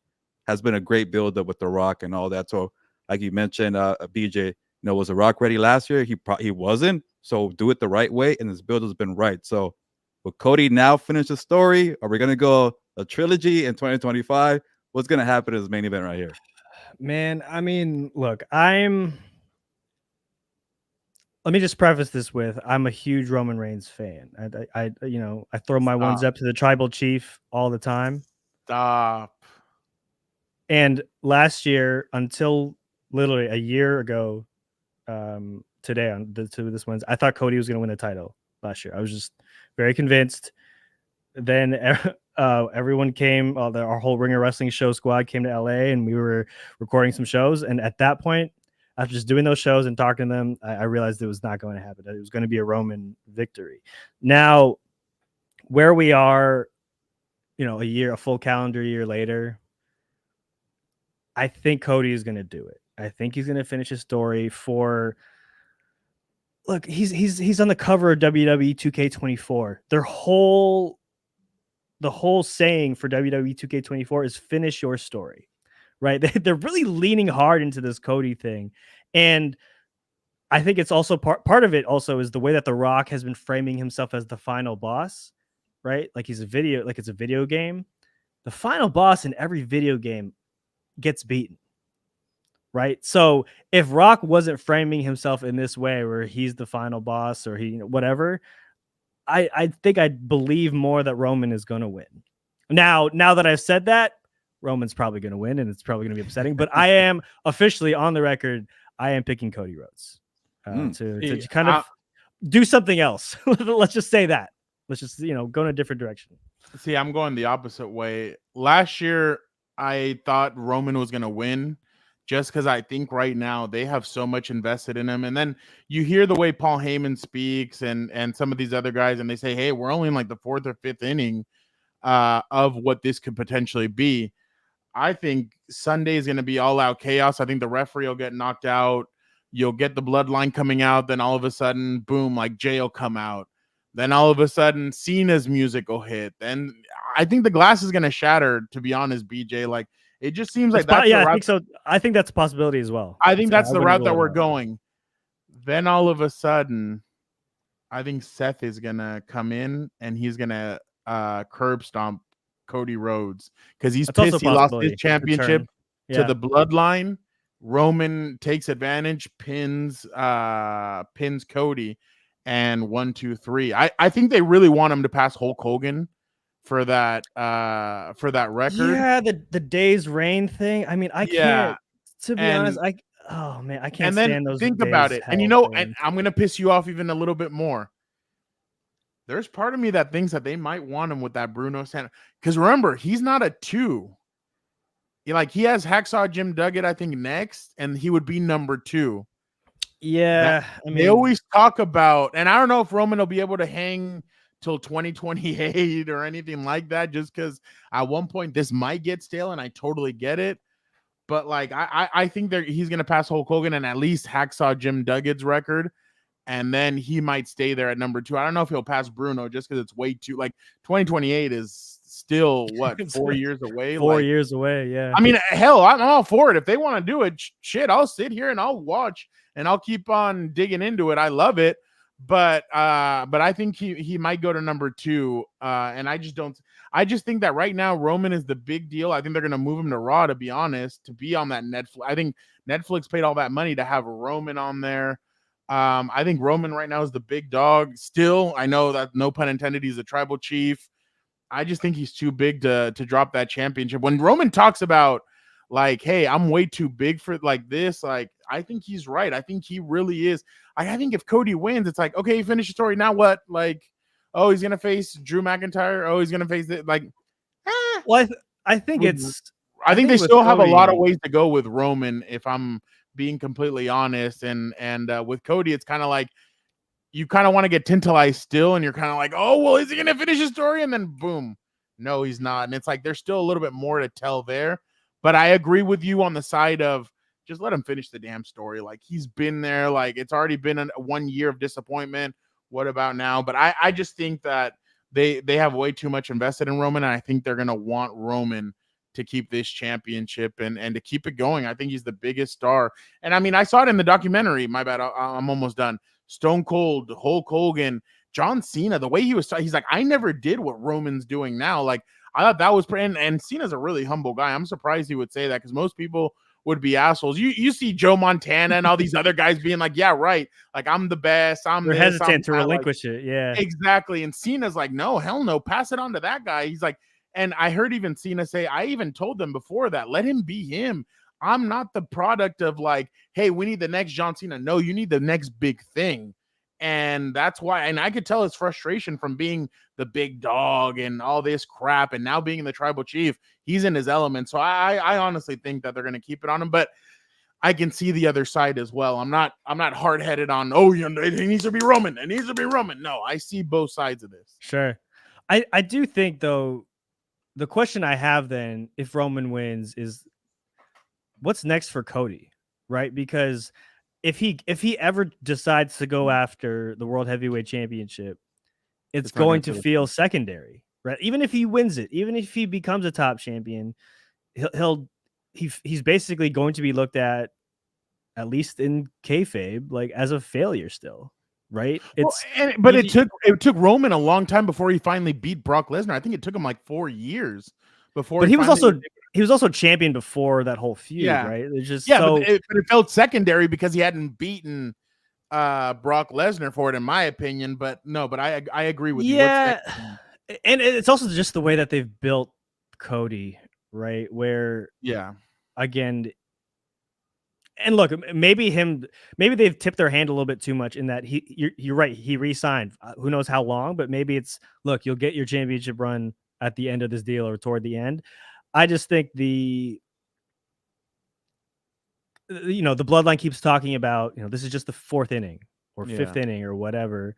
has been a great build-up with The Rock and all that. So like you mentioned, BJ, was The Rock ready last year? He wasn't. So do it the right way, and this build has been right. So will Cody now finish the story? Are we going to go a trilogy in 2025? What's going to happen in this main event right here? Man, I mean, look, let me just preface this with, I'm a huge Roman Reigns fan. I throw my ones up to the tribal chief all the time. Stop. And last year, until literally a year ago, today on this Wednesday, I thought Cody was going to win the title last year. I was just very convinced. Then everyone came, our whole Ringer Wrestling show squad came to LA, and we were recording some shows. And at that point, after just doing those shows and talking to them, I realized it was not going to happen. It was going to be a Roman victory. Now, where we are, a full calendar year later, I think Cody is going to do it. I think he's going to finish his story look, he's on the cover of WWE 2K24. The whole saying for WWE 2K24 is finish your story. Right? They're really leaning hard into this Cody thing. And I think it's also part of it also is the way that The Rock has been framing himself as the final boss, right? Like it's a video game. The final boss in every video game gets beaten, right? So if Rock wasn't framing himself in this way where he's the final boss or whatever, I think I'd believe more that Roman is going to win. Now that I've said that, Roman's probably going to win, and it's probably going to be upsetting. But I am officially on the record. I am picking Cody Rhodes to kind of do something else. Let's just say that. Let's just go in a different direction. See, I'm going the opposite way. Last year, I thought Roman was going to win, just because I think right now they have so much invested in him. And then you hear the way Paul Heyman speaks and some of these other guys, and they say, hey, we're only in like the 4th or 5th inning of what this could potentially be. I think Sunday is going to be all out chaos. I think the referee will get knocked out. You'll get the bloodline coming out. Then all of a sudden, boom, like Jay will come out. Then all of a sudden, Cena's music will hit. Then I think the glass is going to shatter, to be honest, BJ. Like, it just seems like that's the route. I think so. I think that's a possibility as well. I think that's I the wouldn't route rule that it we're out. going. Then all of a sudden, I think Seth is going to come in and he's going to curb stomp Cody Rhodes because he's That's also pissed a he lost his possibility. championship Yeah. to the bloodline. Roman takes advantage, pins Cody, and 1, 2, 3. I think they really want him to pass Hulk Hogan for that record. Yeah, the Days Reign thing. I mean, I can't, to be honest, oh man, I can't and then stand those. Think about it. And and I'm gonna piss you off even a little bit more. There's part of me that thinks that they might want him with that Bruno Santa. Because remember, he's not a 2. He has Hacksaw Jim Duggan, I think, next, and he would be number 2. Yeah, they always talk about, and I don't know if Roman will be able to hang till 2028 or anything like that, just because at one point this might get stale, and I totally get it. But like, I think he's gonna pass Hulk Hogan and at least Hacksaw Jim Duggan's record. And then he might stay there at number 2. I don't know if he'll pass Bruno just because it's way too, 2028 is still what, 4 years away? 4 years away, yeah. I mean, hell, I'm all for it. If they want to do it, shit, I'll sit here and I'll watch and I'll keep on digging into it. I love it. But I think he might go to number 2. And I just think that right now Roman is the big deal. I think they're gonna move him to Raw, to be honest, to be on that Netflix. I think Netflix paid all that money to have Roman on there. I think Roman right now is the big dog. Still, I know that, no pun intended, he's a tribal chief. I just think he's too big to drop that championship. When Roman talks about hey, I'm way too big for this, I think he's right. I think he really is. I think if Cody wins, it's like, okay, you finish the story. Now what? Oh, he's gonna face Drew McIntyre. Oh, he's gonna face it. Well, I think I think they still have a lot of ways to go with Roman, if I'm being completely honest. And with Cody, it's kind of like you kind of want to get tantalized still, and you're kind of like, oh, well, is he gonna finish his story? And then boom, no, he's not. And it's like there's still a little bit more to tell there. But I agree with you on the side of just let him finish the damn story. He's been there. It's already been 1 year of disappointment. What about now? But I just think that they have way too much invested in Roman, and I think they're gonna want Roman to keep this championship and to keep it going. I think he's the biggest star. And I mean, I saw it in the documentary. My bad. I'm almost done. Stone Cold, Hulk Hogan, John Cena, the way he's like, I never did what Roman's doing now. I thought that was pretty, and Cena's a really humble guy. I'm surprised he would say that, because most people would be assholes. You see Joe Montana and all these other guys being like, yeah, right. I'm the best. They're hesitant to relinquish it. Yeah, exactly. And Cena's like, no, hell no. Pass it on to that guy. He's like, and I heard even Cena say, I even told them before that, let him be him. I'm not the product of hey, we need the next John Cena. No, you need the next big thing. And that's why, and I could tell his frustration from being the big dog and all this crap, and now being in the tribal chief, he's in his element. So I honestly think that they're going to keep it on him, but I can see the other side as well. I'm not hard-headed on, oh, it needs to be Roman. It needs to be Roman. No, I see both sides of this. Sure. I do think, though, the question I have then, if Roman wins, is what's next for Cody, right? Because if he ever decides to go after the World Heavyweight Championship, it's going to feel secondary, right? Even if he wins it, even if he becomes a top champion, he's basically going to be looked at least in kayfabe, as a failure still. Right. It took Roman a long time before he finally beat Brock Lesnar. I think it took him 4 years before. But he was also champion before that whole feud, right? It's just but it felt secondary because he hadn't beaten Brock Lesnar for it, in my opinion. But no, I agree with you. Yeah, and it's also just the way that they've built Cody, right? Where again. And look, maybe they've tipped their hand a little bit too much in that you're right. He re-signed. Who knows how long, but maybe it's, look, you'll get your championship run at the end of this deal or toward the end. I just think the Bloodline keeps talking about, this is just the 4th inning or 5th inning or whatever.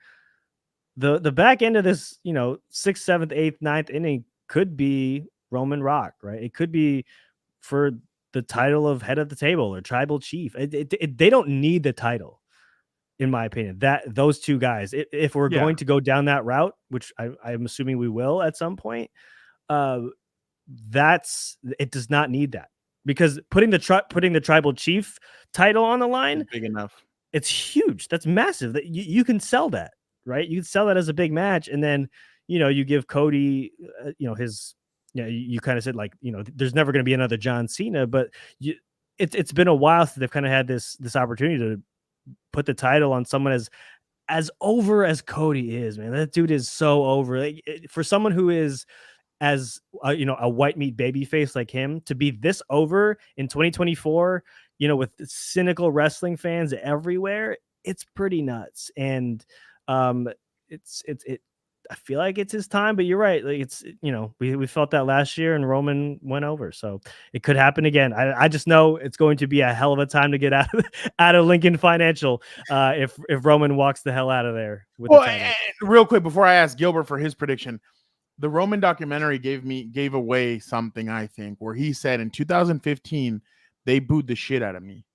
The back end of this, 6th, 7th, 8th, 9th inning could be Roman Rock, right? It could be for the title of head of the table or tribal chief. They don't need the title, in my opinion. That those two guys, if we're going to go down that route, which I'm assuming we will at some point, it does not need that, because putting the tribal chief title on the line, big enough. It's huge. That's massive. That you can sell that, right? You can sell that as a big match, and then you give Cody, his. You kind of said, like, there's never going to be another John Cena, but it's been a while since they've kind of had this opportunity to put the title on someone as over as Cody is. Man, that dude is so over. Like, for someone who is as a white meat baby face like him to be this over in 2024, with cynical wrestling fans everywhere, it's pretty nuts. And I feel like it's his time, but you're right. Like, it's, we felt that last year and Roman went over, so it could happen again. I just know it's going to be a hell of a time to get out of Lincoln Financial if Roman walks the hell out of there. Real quick before I ask Gilbert for his prediction, the Roman documentary gave away something, I think, where he said in 2015 they booed the shit out of me.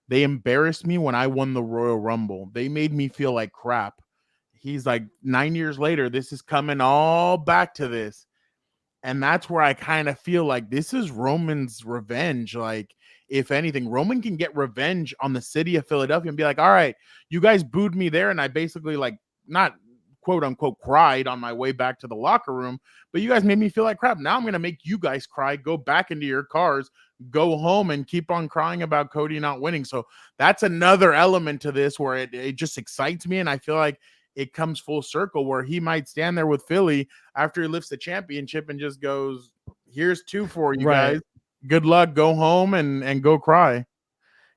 They embarrassed me when I won the Royal Rumble. They made me feel like crap. He's like, 9 years later, this is coming all back to this. And that's where I kind of feel like this is Roman's revenge. Like, if anything, Roman can get revenge on the city of Philadelphia and be like, all right, you guys booed me there. And I basically, like, not quote unquote cried on my way back to the locker room, but you guys made me feel like crap. Now I'm going to make you guys cry, go back into your cars, go home, and keep on crying about Cody not winning. So that's another element to this where it just excites me. And I feel like it comes full circle where he might stand there with Philly after he lifts the championship and just goes, here's 2 for you guys. Good luck. Go home and go cry.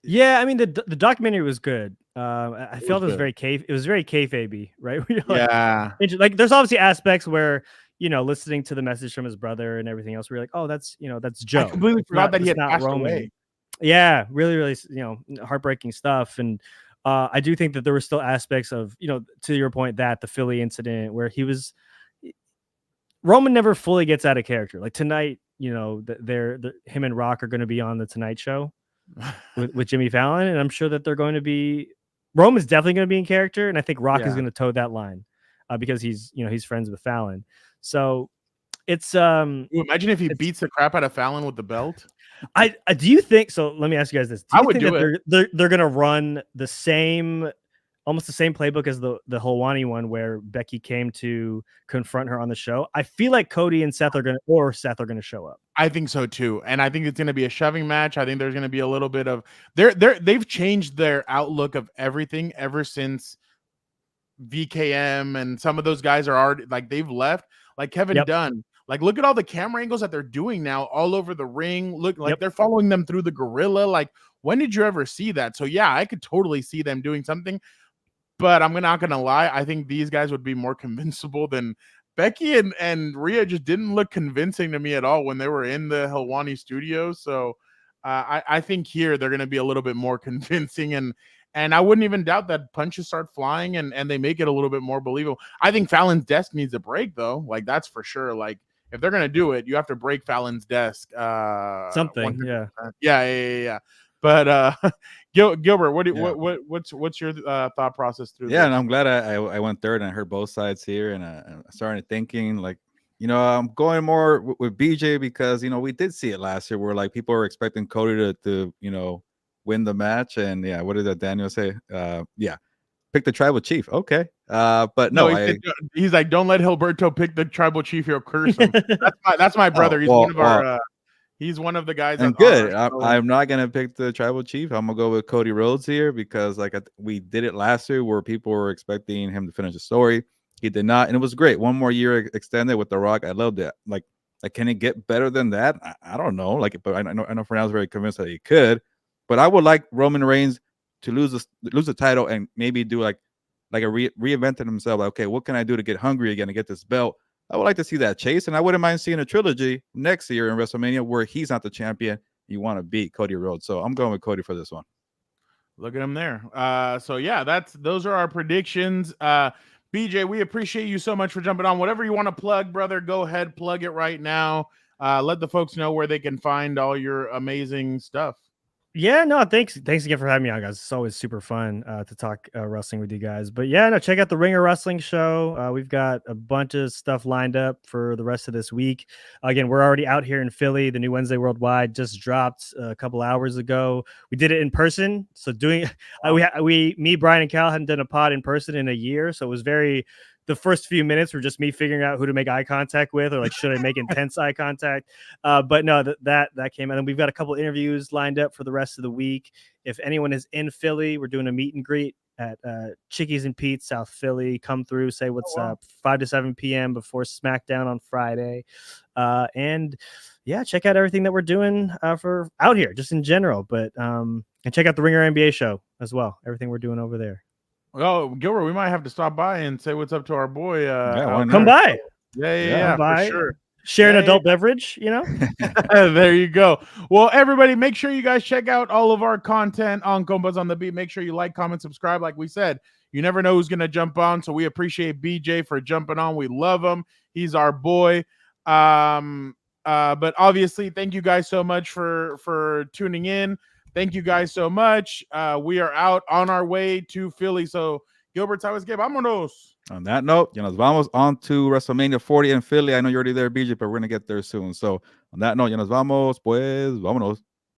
Yeah, I mean, the documentary was good. I felt it was very kayfabe, right? Like, there's obviously aspects where, listening to the message from his brother and everything else, we're like, oh, that's Joe. I completely forgot that he had passed away. Yeah, really, really, heartbreaking stuff. And I do think that there were still aspects of, to your point, that the Philly incident where Roman never fully gets out of character. Like tonight, him and Rock are going to be on the Tonight Show with Jimmy Fallon, and I'm sure that they're going to be. Roman's definitely going to be in character, and I think Rock is going to toe that line because he's friends with Fallon. So it's imagine if he beats the crap out of Fallon with the belt. I do you think so? Let me ask you guys this: I would do it. They're going to run almost the same playbook as the Helwani one, where Becky came to confront her on the show. I feel like Cody and Seth are going to show up. I think so too, and I think it's going to be a shoving match. I think there's going to be a little bit of they've changed their outlook of everything ever since VKM, and some of those guys are already like they've left. Like Kevin Dunn. Like, look at all the camera angles that they're doing now all over the ring. Look, like they're following them through the gorilla. Like, when did you ever see that? So, yeah, I could totally see them doing something. But I'm not going to lie. I think these guys would be more convincible than Becky and Rhea just didn't look convincing to me at all when they were in the Helwani studio. So, I think here they're going to be a little bit more convincing. And I wouldn't even doubt that punches start flying and they make it a little bit more believable. I think Fallon's desk needs a break, though. Like, that's for sure. Like, if they're gonna do it, you have to break Fallon's desk. Something, 100%. Yeah. But Gilbert, what's your thought process through? Yeah, this? And I'm glad I went third and I heard both sides here, and I started thinking like, I'm going more with BJ because we did see it last year where like people were expecting Cody to win the match, and what did that Daniel say? Pick the tribal chief. Okay. But no, he's like, don't let Gilberto pick the tribal chief. He'll curse him. That's my brother. He's one of the guys. And good. I'm not gonna pick the tribal chief. I'm gonna go with Cody Rhodes here because we did it last year where people were expecting him to finish the story. He did not, and it was great. One more year extended with The Rock. I loved it. Like can it get better than that? I don't know. But I know Fernando's very convinced that he could. But I would like Roman Reigns to lose the title and maybe do like a reinventing himself. Like, okay, what can I do to get hungry again to get this belt? I would like to see that chase, and I wouldn't mind seeing a trilogy next year in WrestleMania where he's not the champion. You want to beat Cody Rhodes, so I'm going with Cody for this one. Look at him there. So yeah, those are our predictions. BJ, we appreciate you so much for jumping on. Whatever you want to plug, brother, go ahead, plug it right now. Let the folks know where they can find all your amazing stuff. Yeah, no, thanks again for having me on, guys. It's always super fun to talk wrestling with you guys. But yeah, no, check out the Ringer Wrestling Show. We've got a bunch of stuff lined up for the rest of this week. Again, we're already out here in Philly. The new Wednesday Worldwide just dropped a couple hours ago. We did it in person, so me, Brian, and Cal hadn't done a pod in person in a year, so it was very. The first few minutes were just me figuring out who to make eye contact with, or like, should I make intense eye contact? But no, that came out. And we've got a couple interviews lined up for the rest of the week. If anyone is in Philly, we're doing a meet and greet at Chickies and Pete's, South Philly. Come through, say what's up, 5 to 7 p.m. before SmackDown on Friday. And yeah, check out everything that we're doing for out here, just in general. But and check out the Ringer NBA show as well. Everything we're doing over there. Oh, Gilbert, we might have to stop by and say what's up to our boy. Come by. Yeah, for sure. Share an adult beverage, There you go. Well, everybody, make sure you guys check out all of our content on Compas on the Beat. Make sure you like, comment, subscribe. Like we said, you never know who's going to jump on. So we appreciate BJ for jumping on. We love him. He's our boy. But obviously, thank you guys so much for tuning in. Thank you guys so much. We are out on our way to Philly. So, Gilbert, ¿sabes qué? Vámonos. On that note, nos vamos on to WrestleMania 40 in Philly. I know you're already there, BJ, but we're going to get there soon. So, on that note, nos vamos, pues, vámonos.